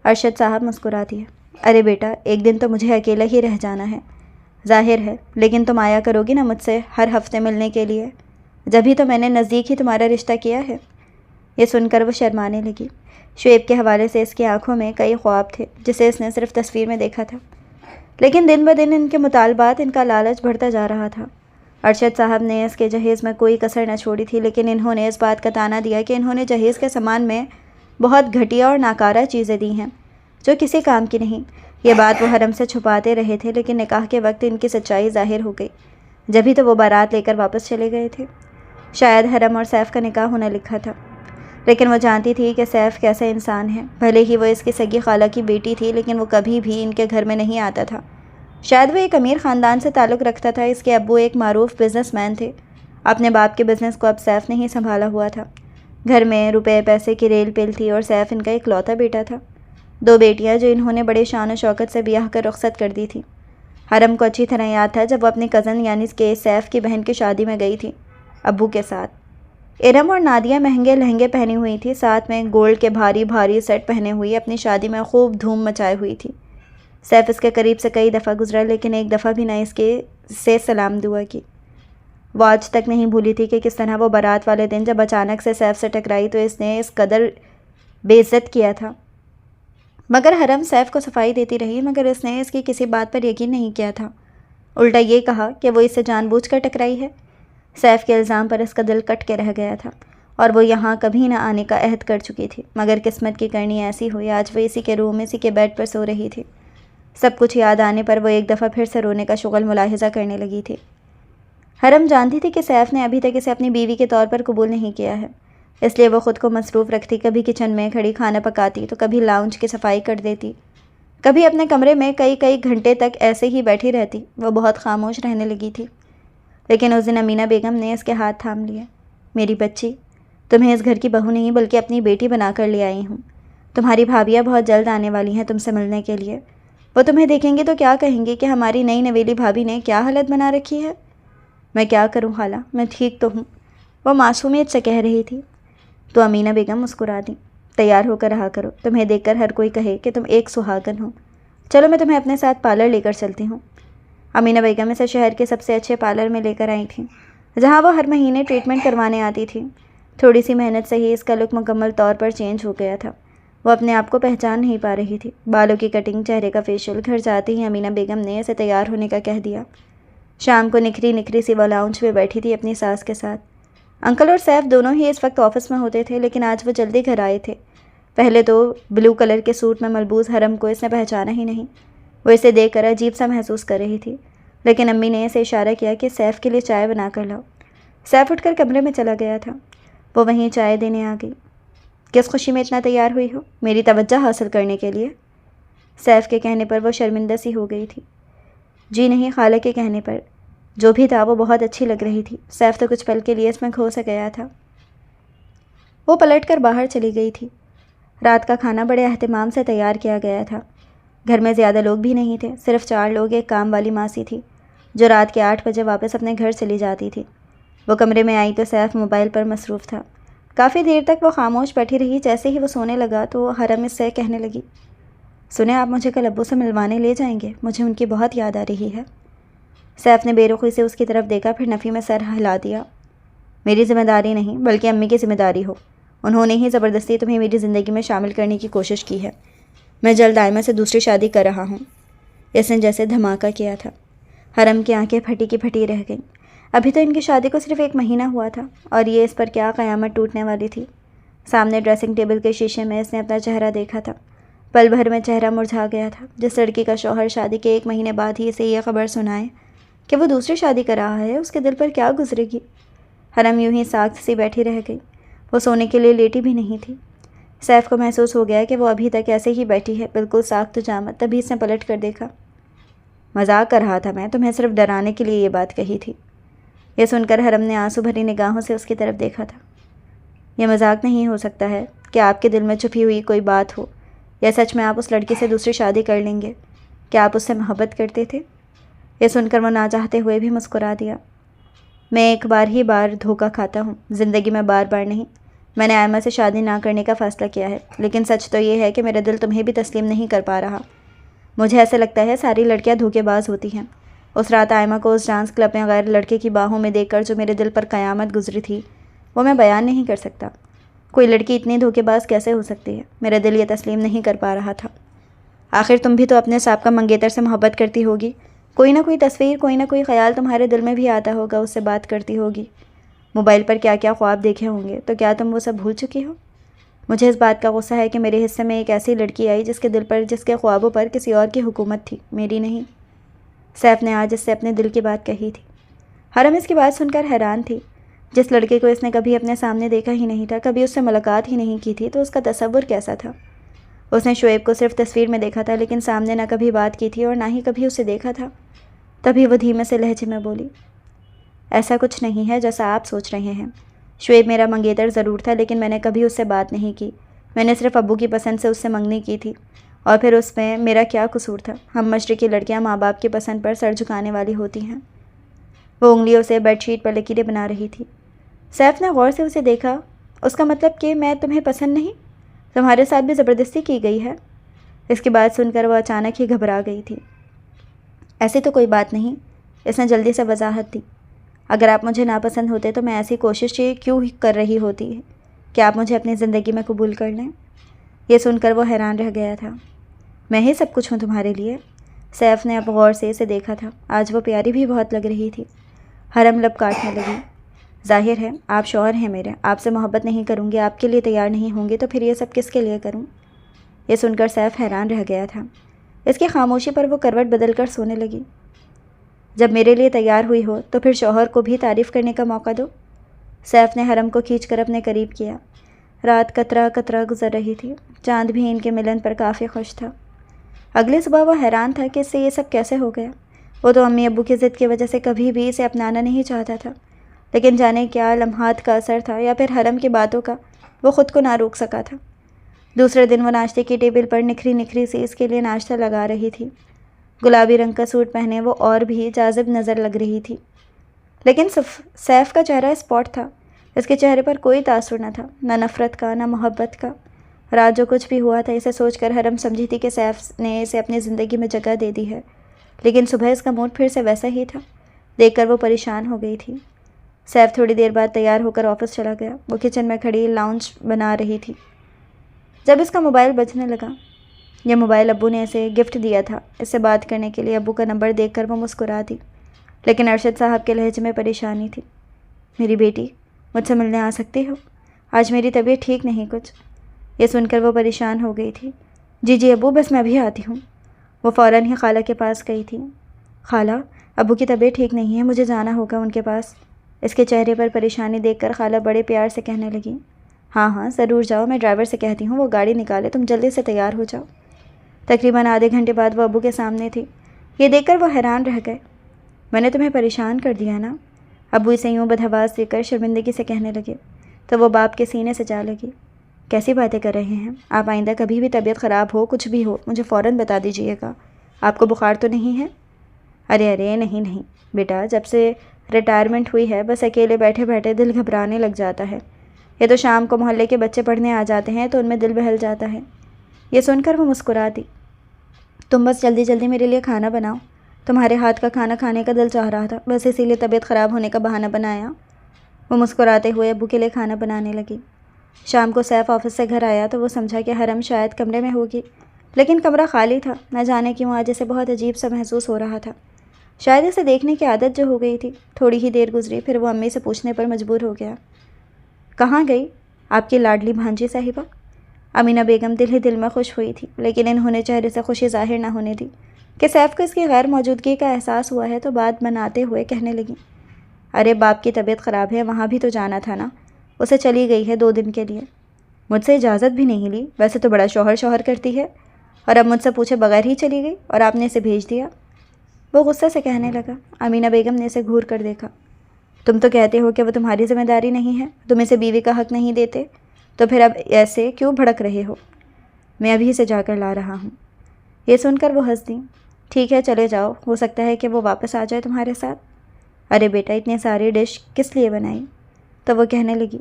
ارشد صاحب مسکرا دیا۔ ارے بیٹا، ایک دن تو مجھے اکیلا ہی رہ جانا ہے، ظاہر ہے، لیکن تم آیا کرو گی نا مجھ سے ہر ہفتے ملنے کے لیے، جبھی تو میں نے نزدیک ہی تمہارا رشتہ کیا ہے۔ یہ سن کر وہ شرمانے لگی۔ شعیب کے حوالے سے اس کی آنکھوں میں کئی خواب تھے جسے اس نے صرف تصویر میں دیکھا تھا، لیکن دن بدن ان کے مطالبات، ان کا لالچ بڑھتا جا رہا تھا۔ ارشد صاحب نے اس کے جہیز میں کوئی کسر نہ چھوڑی تھی، لیکن انہوں نے اس بات کا طعنہ دیا کہ انہوں نے جہیز کے سامان میں بہت گھٹیا اور ناکارہ چیزیں دی ہیں جو کسی کام کی نہیں۔ یہ بات وہ حرم سے چھپاتے رہے تھے، لیکن نکاح کے وقت ان کی سچائی ظاہر ہو گئی، جبھی تو وہ بارات لے کر واپس چلے گئے تھے۔ شاید حرم اور سیف کا نکاح ہونا لکھا تھا، لیکن وہ جانتی تھی کہ سیف کیسا انسان ہے۔ بھلے ہی وہ اس کی سگی خالہ کی بیٹی تھی، لیکن وہ کبھی بھی ان کے گھر میں نہیں آتا تھا۔ شاید وہ ایک امیر خاندان سے تعلق رکھتا تھا، اس کے ابو ایک معروف بزنس مین تھے۔ اپنے باپ کے بزنس کو اب سیف نے ہی سنبھالا ہوا تھا۔ گھر میں روپے پیسے کی ریل پل تھی اور سیف ان کا اکلوتا بیٹا تھا۔ 2 بیٹیاں جو انہوں نے بڑے شان و شوکت سے بیاہ کر رخصت کر دی تھیں۔ حرم کو اچھی طرح یاد تھا جب وہ اپنی کزن یعنی کہ سیف کی بہن کی شادی میں گئی تھی ابو کے ساتھ۔ ارم اور نادیہ مہنگے لہنگے پہنی ہوئی تھی، ساتھ میں گولڈ کے بھاری بھاری سیٹ پہنے ہوئی اپنی شادی میں خوب دھوم مچائے ہوئی تھی۔ سیف اس کے قریب سے کئی دفعہ گزرا، لیکن ایک دفعہ بھی نہ اس کے سے سلام دعا کی۔ وہ آج تک نہیں بھولی تھی کہ کس طرح وہ بارات والے دن جب اچانک سے سیف سے ٹکرائی تو اس نے اس قدر بے عزت کیا تھا۔ مگر حرم سیف کو صفائی دیتی رہی، مگر اس نے اس کی کسی بات پر یقین نہیں کیا تھا۔ الٹا یہ کہا کہ وہ اس سے جان بوجھ کر ٹکرائی ہے۔ سیف کے الزام پر اس کا دل کٹ کے رہ گیا تھا اور وہ یہاں کبھی نہ آنے کا عہد کر چکی تھی، مگر قسمت کی کرنی ایسی ہوئی، آج وہ اسی کے روم اسی کے بیڈ پر سو رہی تھی۔ سب کچھ یاد آنے پر وہ ایک دفعہ پھر سے رونے کا شغل ملاحظہ کرنے لگی تھی۔ حرم جانتی تھی کہ سیف نے ابھی تک اسے اپنی بیوی کے طور پر قبول نہیں کیا ہے، اس لیے وہ خود کو مصروف رکھتی، کبھی کچن میں کھڑی کھانا پکاتی تو کبھی لاؤنج کی صفائی کر دیتی، کبھی اپنے کمرے میں کئی گھنٹے تک ایسے ہی بیٹھی رہتی۔ وہ بہت خاموش رہنے لگی تھی، لیکن اس دن امینہ بیگم نے اس کے ہاتھ تھام لیے۔ میری بچی، تمہیں اس گھر کی بہو نہیں بلکہ اپنی بیٹی بنا کر لے آئی ہوں۔ تمہاری بھابیاں بہت جلد آنے والی ہیں تم سے ملنے کے لیے، وہ تمہیں دیکھیں گی تو کیا کہیں گی کہ ہماری نئی نویلی بھابی نے کیا حالت بنا رکھی ہے۔ میں کیا کروں خالہ، میں ٹھیک تو ہوں، وہ معصومیت سے کہہ رہی تھی۔ تو امینہ بیگم مسکرا دیں۔ تیار ہو کر رہا کرو، تمہیں دیکھ کر ہر کوئی کہے کہ تم ایک سہاگن ہو۔ چلو میں تمہیں اپنے ساتھ پارلر لے کر چلتی ہوں۔ امینہ بیگم اسے شہر کے سب سے اچھے پارلر میں لے کر آئی تھیں، جہاں وہ ہر مہینے ٹریٹمنٹ کروانے آتی تھی۔ تھوڑی سی محنت سے ہی اس کا لک مکمل طور پر چینج ہو گیا تھا۔ وہ اپنے آپ کو پہچان نہیں پا رہی تھی۔ بالوں کی کٹنگ، چہرے کا فیشیل، گھر جاتے ہی امینہ بیگم نے اسے تیار ہونے کا کہہ دیا۔ شام کو نکھری سی وہ لاؤنج میں بیٹھی تھی اپنی ساس کے ساتھ۔ انکل اور سیف دونوں ہی اس وقت آفس میں ہوتے تھے، لیکن آج وہ جلدی گھر آئے تھے۔ پہلے تو بلو کلر کے سوٹ میں ملبوس حرم کو اس نے پہچانا ہی نہیں۔ وہ اسے دیکھ کر عجیب سا محسوس کر رہی تھی، لیکن امی نے اسے اشارہ کیا کہ سیف کے لیے چائے بنا کر لاؤ۔ سیف اٹھ کر کمرے میں چلا گیا تھا۔ وہ وہیں چائے دینے آ گئی۔ کس خوشی میں اتنا تیار ہوئی ہو؟ میری توجہ حاصل کرنے کے لیے؟ سیف کے کہنے پر وہ شرمندہ سی ہو گئی تھی۔ جی نہیں، خالہ کے کہنے پر۔ جو بھی تھا وہ بہت اچھی لگ رہی تھی۔ سیف تو کچھ پل کے لیے اس میں کھو سا گیا تھا۔ وہ پلٹ کر باہر چلی گئی تھی۔ رات کا کھانا بڑے اہتمام سے تیار کیا گیا تھا۔ گھر میں زیادہ لوگ بھی نہیں تھے، صرف 4 لوگ، ایک کام والی ماسی تھی جو رات کے 8 بجے واپس اپنے گھر چلی جاتی تھی۔ وہ کمرے میں آئی تو سیف موبائل پر مصروف تھا۔ کافی دیر تک وہ خاموش بیٹھی رہی۔ جیسے ہی وہ سونے لگا تو حرم اس سے کہنے لگی، سنیں آپ مجھے کل ابو سے ملوانے لے جائیں گے؟ مجھے ان کی بہت یاد آ رہی ہے۔ سیف نے بے رخی سے اس کی طرف دیکھا، پھر نفی میں سر ہلا دیا۔ میری ذمہ داری نہیں، بلکہ امی کی ذمہ داری ہو۔ انہوں نے ہی زبردستی تمہیں میری زندگی میں شامل کرنے کی کوشش کی ہے۔ میں جلد آئمہ سے دوسری شادی کر رہا ہوں۔ اس نے جیسے دھماکہ کیا تھا۔ حرم کی آنکھیں پھٹی کی پھٹی رہ گئیں۔ ابھی تو ان کی شادی کو صرف 1 مہینہ ہوا تھا اور یہ اس پر کیا قیامت ٹوٹنے والی تھی۔ سامنے ڈریسنگ ٹیبل کے شیشے میں اس نے اپنا چہرہ دیکھا تھا۔ پل بھر میں چہرہ مرجھا گیا تھا۔ جس لڑکی کا شوہر شادی کے 1 مہینے بعد ہی اسے یہ خبر سنائے کہ وہ دوسری شادی کر رہا ہے، اس کے دل پر کیا گزرے گی؟ حرم یوں ہی ساکت سی بیٹھی رہ گئی۔ وہ سونے کے لیے لیٹی بھی نہیں تھی۔ سیف کو محسوس ہو گیا کہ وہ ابھی تک ایسے ہی بیٹھی ہے، بالکل ساکت جامد۔ تبھی اس نے پلٹ کر دیکھا۔ مذاق کر رہا تھا میں، تمہیں صرف ڈرانے کے لیے یہ بات کہی تھی۔ یہ سن کر حرم نے آنسو بھری نگاہوں سے اس کی طرف دیکھا تھا۔ یہ مذاق نہیں ہو سکتا ہے کہ آپ کے دل میں چھپی ہوئی کوئی بات ہو، یا سچ میں آپ اس لڑکی سے دوسری شادی کر لیں گے؟ کیا آپ اس سے محبت کرتے تھے؟ یہ سن کر وہ نہ چاہتے ہوئے بھی مسکرا دیا۔ میں ایک بار دھوکہ کھاتا ہوں، زندگی میں بار نہیں۔ میں نے آئمہ سے شادی نہ کرنے کا فیصلہ کیا ہے، لیکن سچ تو یہ ہے کہ میرا دل تمہیں بھی تسلیم نہیں کر پا رہا۔ مجھے ایسا لگتا ہے ساری لڑکیاں دھوکے باز ہوتی ہیں۔ اس رات آئمہ کو اس ڈانس کلب میں غیر لڑکے کی باہوں میں دیکھ کر جو میرے دل پر قیامت گزری تھی، وہ میں بیان نہیں کر سکتا۔ کوئی لڑکی اتنی دھوکے باز کیسے ہو سکتی ہے؟ میرا دل یہ تسلیم نہیں کر پا رہا تھا۔ آخر تم بھی تو اپنے سابقہ منگیتر سے محبت کرتی ہوگی۔ کوئی نہ کوئی تصویر، کوئی نہ کوئی خیال تمہارے دل میں بھی آتا ہوگا، اس سے بات کرتی ہوگی۔ موبائل پر کیا کیا خواب دیکھے ہوں گے، تو کیا تم وہ سب بھول چکی ہو؟ مجھے اس بات کا غصہ ہے کہ میرے حصے میں ایک ایسی لڑکی آئی جس کے دل پر، جس کے خوابوں پر کسی اور کی حکومت تھی، میری نہیں۔ سیف نے آج اس سے اپنے دل کی بات کہی تھی۔ حرم اس کی بات سن کر حیران تھی۔ جس لڑکے کو اس نے کبھی اپنے سامنے دیکھا ہی نہیں تھا، کبھی اس سے ملاقات ہی نہیں کی تھی، تو اس کا تصور کیسا تھا؟ اس نے شعیب کو صرف تصویر میں دیکھا تھا، لیکن سامنے نہ کبھی بات کی تھی اور نہ ہی کبھی اسے دیکھا تھا۔ تبھی وہ دھیمے سے لہجے میں بولی، ایسا کچھ نہیں ہے جیسا آپ سوچ رہے ہیں۔ شعیب میرا منگیتر ضرور تھا، لیکن میں نے کبھی اس سے بات نہیں کی۔ میں نے صرف ابو کی پسند سے اس سے منگنی کی تھی، اور پھر اس میں میرا کیا قصور تھا؟ ہم مشرقی لڑکیاں ماں باپ کی پسند پر سر جھکانے والی ہوتی ہیں۔ وہ انگلیوں سے بیڈ شیٹ پر لکیریں بنا رہی تھی۔ سیف نے غور سے اسے دیکھا۔ اس کا مطلب کہ میں تمہیں پسند نہیں؟ تمہارے ساتھ بھی زبردستی کی گئی ہے؟ اس کی بات سن کر وہ اچانک ہی گھبرا گئی تھی۔ ایسی تو کوئی بات نہیں، اس نے جلدی سے وضاحت دی۔ اگر آپ مجھے ناپسند ہوتے تو میں ایسی کوشش کیوں کر رہی ہوتی ہے کہ آپ مجھے اپنی زندگی میں قبول کر لیں؟ یہ سن کر وہ حیران رہ گیا تھا۔ میں ہی سب کچھ ہوں تمہارے لیے؟ سیف نے اب غور سے اسے دیکھا تھا۔ آج وہ پیاری بھی بہت لگ رہی تھی۔ حرم لب کاٹنے لگی۔ ظاہر ہے آپ شوہر ہیں میرے، آپ سے محبت نہیں کروں گی، آپ کے لیے تیار نہیں ہوں گی، تو پھر یہ سب کس کے لیے کروں؟ یہ سن کر سیف حیران رہ گیا تھا۔ اس کی خاموشی پر وہ کروٹ بدل کر سونے لگی۔ جب میرے لیے تیار ہوئی ہو تو پھر شوہر کو بھی تعریف کرنے کا موقع دو۔ سیف نے حرم کو کھینچ کر اپنے قریب کیا۔ رات قطرہ قطرہ گزر رہی تھی۔ چاند بھی ان کے ملن پر کافی خوش تھا۔ اگلی صبح وہ حیران تھا کہ اس سے یہ سب کیسے ہو گیا۔ وہ تو امی ابو کی ضد کی وجہ سے کبھی بھی اسے اپنانا نہیں چاہتا تھا، لیکن جانے کیا لمحات کا اثر تھا یا پھر حرم کی باتوں کا، وہ خود کو نہ روک سکا تھا۔ دوسرے دن وہ ناشتے کی ٹیبل پر نکھری نکھری سی اس کے لیے ناشتہ لگا رہی تھی۔ گلابی رنگ کا سوٹ پہنے وہ اور بھی جاذب نظر لگ رہی تھی، لیکن سیف کا چہرہ اسپاٹ تھا۔ اس کے چہرے پر کوئی تاثر نہ تھا، نہ نفرت کا، نہ محبت کا۔ رات جو کچھ بھی ہوا تھا، اسے سوچ کر حرم سمجھی تھی کہ سیف نے اسے اپنی زندگی میں جگہ دے دی ہے، لیکن صبح اس کا موڈ پھر سے ویسا ہی تھا۔ دیکھ کر وہ پریشان ہو گئی تھی۔ سیف تھوڑی دیر بعد تیار ہو کر آفس چلا گیا۔ وہ کچن میں کھڑی لاؤنج بنا رہی تھی جب اس کا موبائل بجنے لگا۔ یہ موبائل ابو نے اسے گفٹ دیا تھا۔ اس سے بات کرنے کے لیے ابو کا نمبر دیکھ کر وہ مسکرا دی، لیکن ارشد صاحب کے لہجے میں پریشانی تھی۔ میری بیٹی، مجھ سے ملنے آ سکتی ہو؟ آج میری طبیعت ٹھیک نہیں کچھ۔ یہ سن کر وہ پریشان ہو گئی تھی۔ جی جی ابو، بس میں ابھی آتی ہوں۔ وہ فوراً ہی خالہ کے پاس گئی تھی۔ خالہ، ابو کی طبیعت ٹھیک نہیں ہے، مجھے جانا ہوگا ان کے پاس۔ اس کے چہرے پر پریشانی دیکھ کر خالہ بڑے پیار سے کہنے لگی، ہاں ہاں ضرور جاؤ، میں ڈرائیور سے کہتی ہوں وہ گاڑی نکالے، تم جلدی سے تیار ہو جاؤ۔ تقریباً آدھے گھنٹے بعد وہ ابو کے سامنے تھی۔ یہ دیکھ کر وہ حیران رہ گئے۔ میں نے تمہیں پریشان کر دیا نا؟ ابو اسے یوں بدحواس دیکھ کر شرمندگی سے کہنے لگے تو وہ باپ کے سینے سے جا لگی۔ کیسی باتیں کر رہے ہیں آپ؟ آئندہ کبھی بھی طبیعت خراب ہو، کچھ بھی ہو، مجھے فوراً بتا دیجیے گا۔ آپ کو بخار تو نہیں ہے؟ ارے نہیں بیٹا، جب سے ریٹائرمنٹ ہوئی ہے بس اکیلے بیٹھے بیٹھے دل گھبرانے لگ جاتا ہے۔ یہ تو شام کو محلے کے بچے پڑھنے آ جاتے ہیں تو ان میں دل بہل جاتا ہے۔ یہ سن کر وہ مسکرا دی۔ تم بس جلدی جلدی میرے لیے کھانا بناؤ، تمہارے ہاتھ کا کھانا کھانے کا دل چاہ رہا تھا، بس اسی لیے طبیعت خراب ہونے کا بہانہ بنایا۔ وہ مسکراتے ہوئے ابو کے لیے کھانا بنانے لگی۔ شام کو سیف آفس سے گھر آیا تو وہ سمجھا کہ حرم شاید کمرے میں ہوگی، لیکن کمرہ خالی تھا۔ نہ جانے کیوں آج اسے بہت عجیب سا محسوس ہو رہا تھا، شاید اسے دیکھنے کی عادت جو ہو گئی تھی۔ تھوڑی ہی دیر گزری، پھر وہ امی سے پوچھنے پر مجبور ہو گیا، کہاں گئی آپ کی لاڈلی بھانجی صاحبہ؟ امینہ بیگم دل ہی دل میں خوش ہوئی تھی، لیکن انہوں نے چہرے سے خوشی ظاہر نہ ہونے دی کہ سیف کو اس کی غیر موجودگی کا احساس ہوا ہے، تو بات بناتے ہوئے کہنے لگیں، ارے باپ کی طبیعت خراب ہے، وہاں بھی تو جانا تھا نا، اسے چلی گئی ہے 2 دن کے لیے، مجھ سے اجازت بھی نہیں لی، ویسے تو بڑا شوہر کرتی ہے، اور اب مجھ سے پوچھے بغیر ہی چلی گئی اور آپ نے اسے بھیج دیا۔ وہ غصے سے کہنے لگا۔ امینہ بیگم نے اسے گھور کر دیکھا، تم تو کہتے ہو کہ وہ تمہاری ذمہ داری نہیں ہے، تم اسے بیوی کا حق نہیں دیتے، تو پھر اب ایسے کیوں بھڑک رہے ہو؟ میں ابھی سے جا کر لا رہا ہوں۔ یہ سن کر وہ ہنس دیں۔ ٹھیک ہے چلے جاؤ، ہو سکتا ہے کہ وہ واپس آ جائے تمہارے ساتھ۔ ارے بیٹا، اتنے ساری ڈش کس لیے بنائی؟ تو وہ کہنے لگی،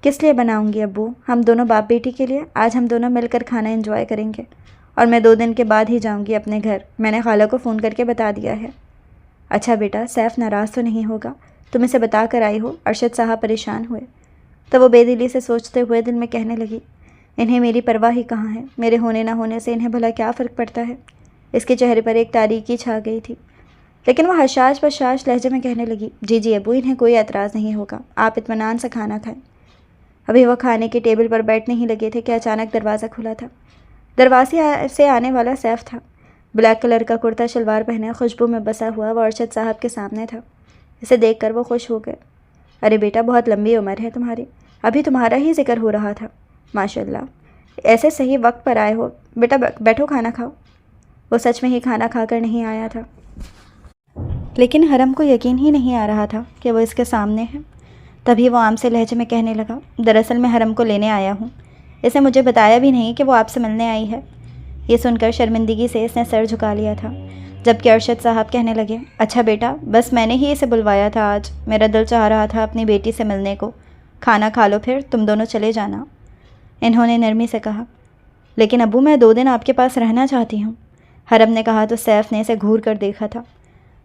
کس لیے بناؤں گی ابو؟ ہم دونوں باپ بیٹی کے لیے۔ آج ہم دونوں مل کر کھانا انجوائے کریں گے، اور میں 2 دن کے بعد ہی جاؤں گی اپنے گھر، میں نے خالہ کو فون کر کے بتا دیا ہے۔ اچھا بیٹا، سیف ناراض تو نہیں ہوگا؟ تم اسے بتا کر آئی ہو؟ ارشد صاحب پریشان ہوئے تو وہ بے دلی سے سوچتے ہوئے دل میں کہنے لگی، انہیں میری پرواہ ہی کہاں ہے، میرے ہونے نہ ہونے سے انہیں بھلا کیا فرق پڑتا ہے۔ اس کے چہرے پر ایک تاریکی چھا گئی تھی، لیکن وہ حشاش بشاش لہجے میں کہنے لگی، جی جی ابو، انہیں کوئی اعتراض نہیں ہوگا، آپ اطمینان سے کھانا کھائیں۔ ابھی وہ کھانے کے ٹیبل پر بیٹھنے ہی لگے تھے کہ اچانک دروازہ کھلا تھا۔ دروازے سے آنے والا سیف تھا۔ بلیک کلر کا کرتا شلوار پہنے، خوشبو میں بسا ہوا وہ ارشد صاحب کے سامنے تھا۔ اسے دیکھ کر وہ خوش ہو گئے۔ ارے بیٹا، بہت لمبی عمر ہے تمہاری، ابھی تمہارا ہی ذکر ہو رہا تھا، ماشاء اللہ، ایسے صحیح وقت پر آئے ہو۔ بیٹا بیٹھو، کھانا کھاؤ۔ وہ سچ میں ہی کھانا کھا کر نہیں آیا تھا، لیکن حرم کو یقین ہی نہیں آ رہا تھا کہ وہ اس کے سامنے ہے۔ تبھی وہ عام سے لہجے میں کہنے لگا، دراصل میں حرم کو لینے آیا ہوں، اسے مجھے بتایا بھی نہیں کہ وہ آپ سے ملنے آئی ہے۔ یہ سن کر شرمندگی سے اس نے سر جھکا لیا تھا، جبکہ ارشد صاحب کہنے لگے، اچھا بیٹا، بس میں نے ہی اسے بلوایا تھا آج، میرا دل چاہ رہا تھا اپنی بیٹی سے ملنے کو، کھانا کھا لو پھر تم دونوں چلے جانا۔ انہوں نے نرمی سے کہا، لیکن ابو میں 2 دن آپ کے پاس رہنا چاہتی ہوں، حرم نے کہا تو سیف نے اسے گھور کر دیکھا تھا،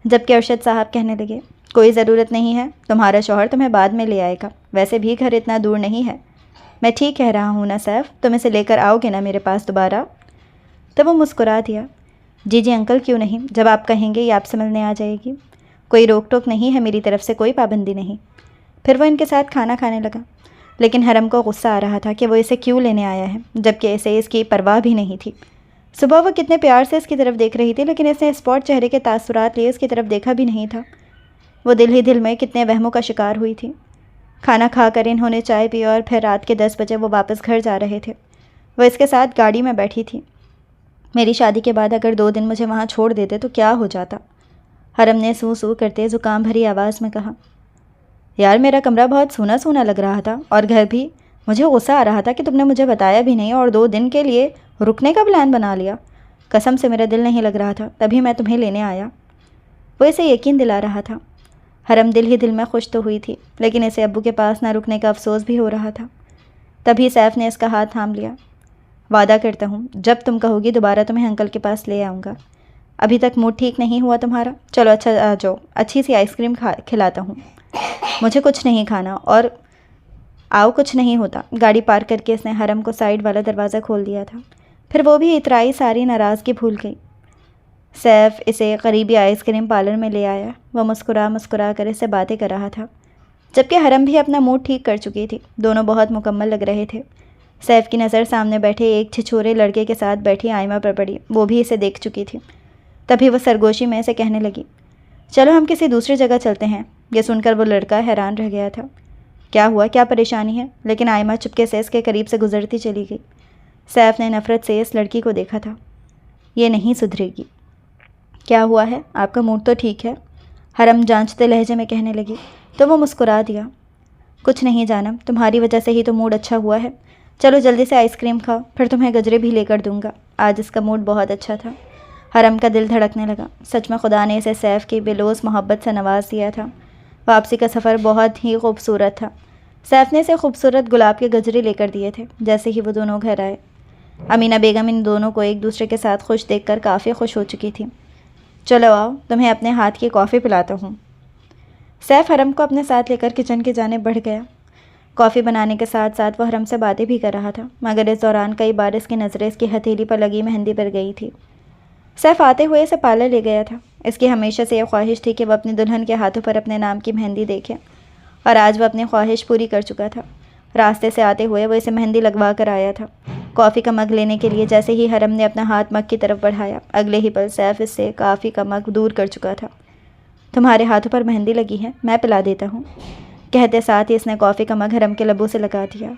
جبکہ ارشد صاحب کہنے لگے، کوئی ضرورت نہیں ہے، تمہارا شوہر تمہیں بعد میں لے آئے گا، ویسے بھی گھر اتنا دور نہیں ہے۔ میں ٹھیک کہہ رہا ہوں نا سیف، تم اسے لے کر آؤ گے نا میرے پاس دوبارہ؟ تو وہ مسکرا دیا، جی جی انکل، کیوں نہیں، جب آپ کہیں گے یہ آپ سے ملنے آ جائے گی، کوئی روک ٹوک نہیں ہے میری طرف سے، کوئی پابندی نہیں۔ پھر وہ ان کے ساتھ کھانا کھانے لگا، لیکن حرم کو غصہ آ رہا تھا کہ وہ اسے کیوں لینے آیا ہے، جبکہ اسے اس کی پرواہ بھی نہیں تھی۔ صبح وہ کتنے پیار سے اس کی طرف دیکھ رہی تھی، لیکن اس نے اسپاٹ چہرے کے تاثرات لیے اس کی طرف دیکھا بھی نہیں تھا۔ وہ دل ہی دل میں کتنے وہموں کا شکار ہوئی تھی۔ کھانا کھا کر انہوں نے چائے پی اور پھر رات کے 10 بجے وہ واپس گھر جا رہے تھے۔ وہ اس کے ساتھ گاڑی میں بیٹھی تھی۔ میری شادی کے بعد اگر 2 دن مجھے وہاں چھوڑ دیتے تو کیا ہو جاتا؟ حرم نے سو سو کرتے زکام بھری آواز میں کہا، یار میرا کمرہ بہت سونا سونا لگ رہا تھا، اور گھر بھی، مجھے غصہ آ رہا تھا کہ تم نے مجھے بتایا بھی نہیں اور 2 دن کے لیے رکنے کا پلان بنا لیا۔ قسم سے میرا دل نہیں لگ رہا تھا، تبھی میں تمہیں لینے آیا۔ وہ اسے یقین دلا رہا تھا۔ حرم دل ہی دل میں خوش تو ہوئی تھی، لیکن اسے ابو کے پاس نہ رکنے کا افسوس بھی ہو رہا تھا۔ تبھی سیف نے اس کا ہاتھ تھام لیا، وعدہ کرتا ہوں جب تم کہو گی دوبارہ تمہیں انکل کے پاس لے آؤں گا۔ ابھی تک موڈ ٹھیک نہیں ہوا تمہارا؟ چلو اچھا آ جاؤ، اچھی سی آئس کریم کھلاتا ہوں۔ مجھے کچھ نہیں کھانا، اور آؤ کچھ نہیں ہوتا۔ گاڑی پارک کر کے اس نے حرم کو سائڈ والا دروازہ کھول دیا تھا، پھر وہ بھی اترائی ساری ناراضگی بھول گئی۔ سیف اسے قریبی آئس کریم پارلر میں لے آیا۔ وہ مسکرا کر اسے باتیں کر رہا تھا، جبکہ حرم بھی اپنا موڈ ٹھیک کر چکی تھی۔ دونوں بہت مکمل لگ رہے تھے۔ سیف کی نظر سامنے بیٹھے ایک چھچورے لڑکے کے ساتھ بیٹھی آئمہ پر پڑی، وہ بھی اسے دیکھ چکی تھی۔ تبھی وہ سرگوشی میں اسے کہنے لگی، چلو ہم کسی دوسری جگہ چلتے ہیں۔ یہ سن کر وہ لڑکا حیران رہ گیا تھا، کیا ہوا، کیا پریشانی ہے؟ لیکن آئمہ چپکے سے اس کے قریب سے گزرتی چلی گئی۔ سیف نے نفرت سے اس لڑکی کو دیکھا تھا، یہ نہیں سدھرے گی۔ کیا ہوا ہے؟ آپ کا موڈ تو ٹھیک ہے، حرم جانچتے لہجے میں کہنے لگی، تو وہ مسکرا دیا۔ کچھ نہیں جانم، تمہاری وجہ سے ہی تو موڈ اچھا ہوا ہے۔ چلو جلدی سے آئس کریم کھاؤ، پھر تمہیں گجرے بھی لے کر دوں گا۔ آج اس کا موڈ بہت اچھا تھا۔ حرم کا دل دھڑکنے لگا، سچ میں خدا نے اسے سیف کی بلوز محبت سے نواز دیا تھا۔ واپسی کا سفر بہت ہی خوبصورت تھا۔ سیف نے اسے خوبصورت گلاب کے گجرے لے کر دیے تھے جیسے ہی وہ دونوں گھر آئے۔ امینہ بیگم ان دونوں کو ایک دوسرے کے ساتھ خوش دیکھ کر کافی خوش ہو چکی تھی۔ چلو آؤ، تمہیں اپنے ہاتھ کی کافی پلاتا ہوں۔ سیف حرم کو اپنے ساتھ لے کر کچن کی جانب بڑھ گیا۔ کافی بنانے کے ساتھ ساتھ وہ حرم سے باتیں بھی کر رہا تھا، مگر اس دوران کئی بار اس کی نظریں اس کی ہتھیلی پر لگی مہندی پر گئی تھی۔ سیف آتے ہوئے اسے پارلر لے گیا تھا۔ اس کی ہمیشہ سے یہ خواہش تھی کہ وہ اپنی دلہن کے ہاتھوں پر اپنے نام کی مہندی دیکھے، اور آج وہ اپنی خواہش پوری کر چکا تھا۔ راستے سے آتے ہوئے وہ اسے مہندی لگوا کر آیا تھا۔ کافی کا مگ لینے کے لیے جیسے ہی حرم نے اپنا ہاتھ مگ کی طرف بڑھایا، اگلے ہی پل سیف اس سے کافی کا مگ دور کر چکا تھا۔ تمہارے ہاتھوں پر مہندی لگی ہے، میں پلا دیتا ہوں، کہتے ساتھ ہی اس نے کافی کا مگ حرم کے لبوں سے لگا دیا۔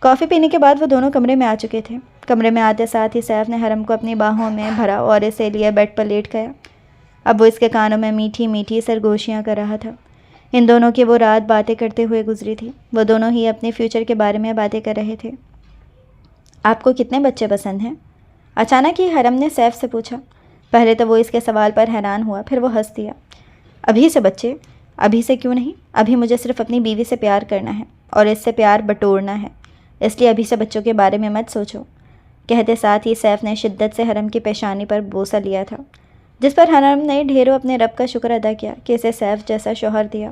کافی پینے کے بعد وہ دونوں کمرے میں آ چکے تھے۔ کمرے میں آتے ساتھ ہی سیف نے حرم کو اپنی باہوں میں بھرا اور اسے لیے بیڈ پر لیٹ گیا۔ اب وہ اس کے کانوں میں میٹھی میٹھی سرگوشیاں کر رہا تھا۔ ان دونوں کی وہ رات باتیں کرتے ہوئے گزری تھی۔ وہ دونوں ہی اپنے فیوچر کے بارے میں باتیں کر رہے تھے۔ آپ کو کتنے بچے پسند ہیں؟ اچانک ہی حرم نے سیف سے پوچھا۔ پہلے تو وہ اس کے سوال پر حیران ہوا، پھر وہ ہنس دیا۔ ابھی سے بچے؟ ابھی سے کیوں نہیں؟ ابھی مجھے صرف اپنی بیوی سے پیار کرنا ہے اور اس سے پیار بٹورنا ہے، اس لیے ابھی سے بچوں کے بارے میں مت سوچو، کہتے ساتھ ہی سیف نے شدت سے حرم کی پیشانی پر بوسہ لیا تھا، جس پر حرم نے ڈھیروں اپنے رب کا شکر ادا کیا کہ اسے سیف جیسا شوہر دیا۔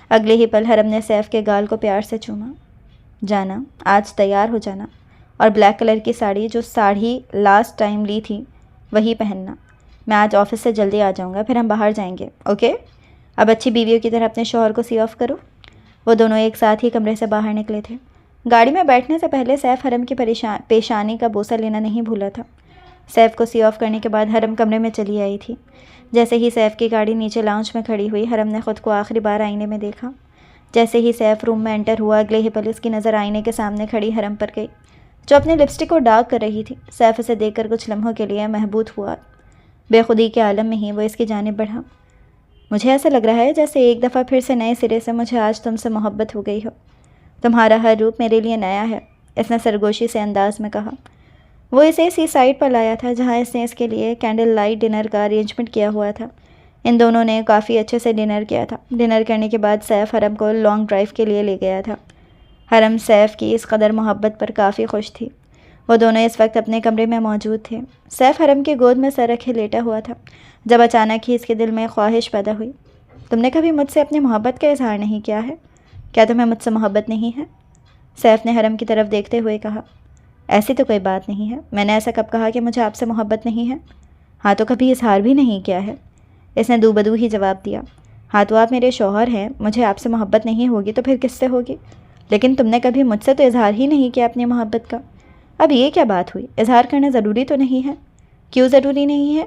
اگلے ہی پل حرم نے سیف کے گال کو پیار سے چوما۔ جانا، آج تیار ہو جانا اور بلیک کلر کی ساڑی جو ساڑھی لاسٹ ٹائم لی تھی وہی پہننا۔ میں آج آفس سے جلدی آ جاؤں گا، پھر ہم باہر جائیں گے، اوکے؟ اب اچھی بیویوں کی طرح اپنے شوہر کو سی آف کرو۔ وہ دونوں ایک ساتھ ہی کمرے سے باہر نکلے تھے۔ گاڑی میں بیٹھنے سے پہلے سیف حرم کی پیشانی کا بوسہ لینا نہیں بھولا تھا۔ سیف کو سی آف کرنے کے بعد حرم کمرے میں چلی آئی تھی۔ جیسے ہی سیف کی گاڑی نیچے لاؤنج میں کھڑی ہوئی، حرم نے خود کو آخری بار آئینے میں دیکھا۔ جیسے ہی سیف روم میں انٹر ہوا، اگلے ہی پل اس کی نظر آئینے کے سامنے کھڑی حرم پر گئی، جو اپنے لپسٹک کو ڈارک کر رہی تھی۔ سیف اسے دیکھ کر کچھ لمحوں کے لیے محبوط ہوا۔ بے خودی کے عالم میں ہی وہ اس کی جانب بڑھا۔ مجھے ایسا لگ رہا ہے جیسے ایک دفعہ پھر سے نئے سرے سے مجھے آج تم سے محبت ہو گئی ہو۔ تمہارا ہر روپ میرے لیے نیا ہے، اس نے سرگوشی سے انداز میں کہا۔ وہ اسے سی سائڈ پر لایا تھا جہاں اس نے اس کے لیے کینڈل لائٹ ڈنر کا ارینجمنٹ کیا ہوا تھا۔ ان دونوں نے کافی اچھے سے ڈنر کیا تھا۔ ڈنر کرنے کے بعد سیف حرم کو لانگ ڈرائیو کے لیے لے گیا تھا۔ حرم سیف کی اس قدر محبت پر کافی خوش تھی۔ وہ دونوں اس وقت اپنے کمرے میں موجود تھے۔ سیف حرم کی گود میں سر رکھے لیٹا ہوا تھا جب اچانک ہی اس کے دل میں خواہش پیدا ہوئی۔ تم نے کبھی مجھ سے اپنی محبت کا اظہار نہیں کیا ہے، کیا تمہیں مجھ سے محبت نہیں ہے؟ سیف نے حرم کی طرف دیکھتے ہوئے کہا۔ ایسی تو کوئی بات نہیں ہے، میں نے ایسا کب کہا کہ مجھے آپ سے محبت نہیں ہے؟ ہاں تو کبھی اظہار بھی نہیں کیا ہے، اس نے دو بدو ہی جواب دیا۔ ہاں تو آپ میرے شوہر ہیں، مجھے آپ سے محبت نہیں ہوگی تو پھر کس سے ہوگی؟ لیکن تم نے کبھی مجھ سے تو اظہار ہی نہیں کیا اپنی محبت کا۔ اب یہ کیا بات ہوئی؟ اظہار کرنا ضروری تو نہیں ہے؟ کیوں ضروری نہیں ہے؟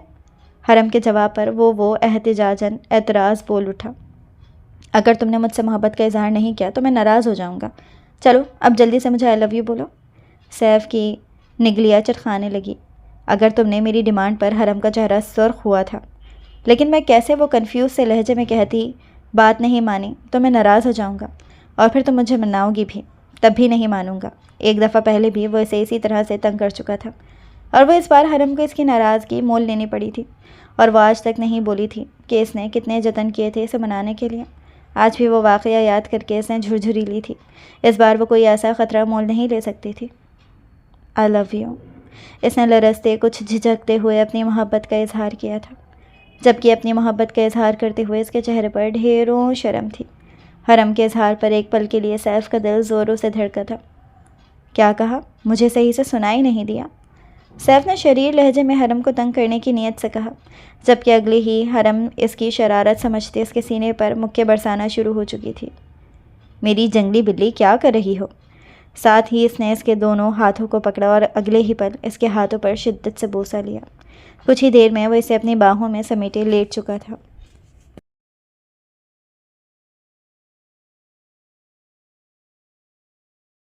حرم کے جواب پر وہ احتجاجاً اعتراض بول اٹھا۔ اگر تم نے مجھ سے محبت کا اظہار نہیں کیا تو میں ناراض ہو جاؤں گا۔ چلو اب جلدی سے مجھے آئی لو یو بولو۔ سیف کی نگلیاں چٹخانے لگی۔ اگر تم نے میری ڈیمانڈ پر، حرم کا چہرہ سرخ ہوا تھا، لیکن میں کیسے وہ کنفیوز سے لہجے میں کہتی، بات نہیں مانی تو میں ناراض ہو جاؤں گا، اور پھر تم مجھے مناؤ گی بھی، تب بھی نہیں مانوں گا۔ ایک دفعہ پہلے بھی وہ اسے اسی طرح سے تنگ کر چکا تھا، اور وہ اس بار حرم کو اس کی ناراضگی مول لینی پڑی تھی، اور وہ آج تک نہیں بولی تھی کہ اس نے کتنے جتن کیے تھے اسے منانے کے لیے۔ آج بھی وہ واقعہ یاد کر کے اس نے جھرجھری لی تھی۔ اس بار وہ کوئی ایسا خطرہ مول نہیں لے سکتی تھی۔ آئی لو یو، اس نے لرزتے کچھ جھجکتے ہوئے اپنی محبت کا اظہار کیا تھا، جبکہ اپنی محبت کا اظہار کرتے ہوئے اس کے چہرے پر ڈھیروں شرم تھی۔ حرم کے اظہار پر ایک پل کے لیے سیف کا دل زوروں سے دھڑکا تھا۔ کیا کہا؟ مجھے صحیح سے سنا ہی نہیں دیا، سیف نے شریر لہجے میں حرم کو تنگ کرنے کی نیت سے کہا، جبکہ اگلی ہی حرم اس کی شرارت سمجھتے اس کے سینے پر مکے برسانا شروع ہو چکی تھی۔ میری جنگلی بلی کیا کر رہی ہو؟ ساتھ ہی اس نے اس کے دونوں ہاتھوں کو پکڑا اور اگلے ہی پل اس کے ہاتھوں پر شدت سے بوسہ لیا۔ کچھ ہی دیر میں وہ اسے اپنی باہوں میں سمیٹے لیٹ چکا تھا۔